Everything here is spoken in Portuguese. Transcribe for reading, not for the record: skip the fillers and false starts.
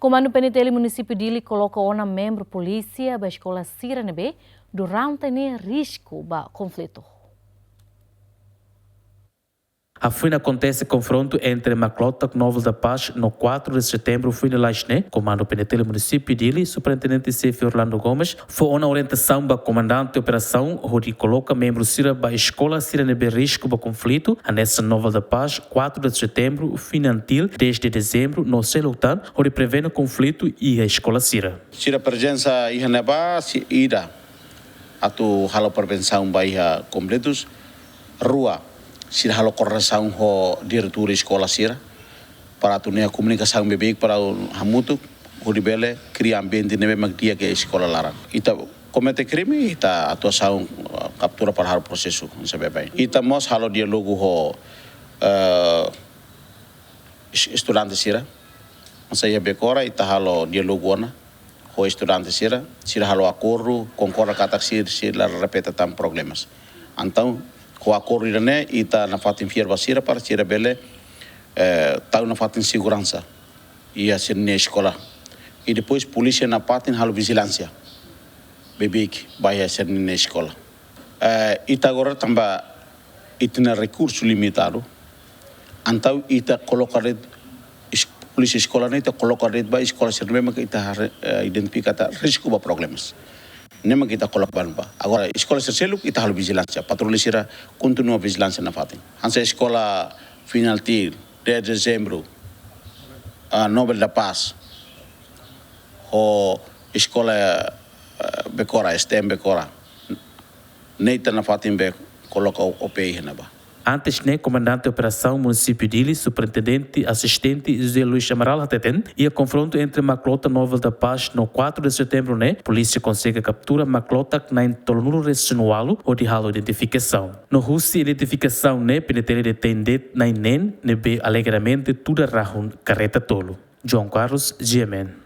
Komandu PNTL Munisípiu Dili coloca uma membru polisia da eskola sira durante risku ba konflitu. A fina acontece confronto entre Maclota e Novo da Paz no 4 de setembro, fui na Laxne, Comando PNTL Munisípiu Dili, Superintendente CF Orlando Gomes, foi uma orientação para comandante de operação, onde coloca membro sira para a escola sira risco para conflito, a nessa Nova da Paz, 4 de setembro, finantil, 10 de dezembro, no Celutan, onde prevê o conflito e a escola sira. Sira presença ihaneba ira, atu halo prevenção para conflitos, rua. Sira halo correção ho diretor escola sira para tu a comunicação bebek para o hamutu o dibele cria ambiente nebe magdia que escola lara ita comete crime ita atuação captura para o processo sabe bem ita mos halo diálogo ho estudante sira saya bekora ita halo diálogo ona ho estudante sira halo acordo concorda kata sira repete tam problemas então o acordo irane ita na fatin fier basira para sira bele tau na fatin segurança e a ser na escola e depois polícia na fatin halo vigilância bebek vai ser na escola ita agora tamba itina recurso limitado então ita colocar polícia escola ita colocar ba escola ser mesmo que ita identifica risco ba problemas nema kita colocar ba agora escola sercelo kita halo vigilância patrulha sira continua vigilância na fatin hansa escola final 10 de dezembro Nobel da Paz o escola bekora STM bekora neita na fatin be coloca o pei na ba. Antes, comandante de operação Município Dili, superintendente, assistente José Luís Amaral Hateten, e a confronto entre Maclota e Nova da Paz no 4 de setembro, polícia consegue captura Maclota na intolnulo resinualo ou de halo identificação. No Rússia, identificação, PNTL detende na INEN, nebe alegremente tudo arrahun carreta tolo. João Carlos, GMN.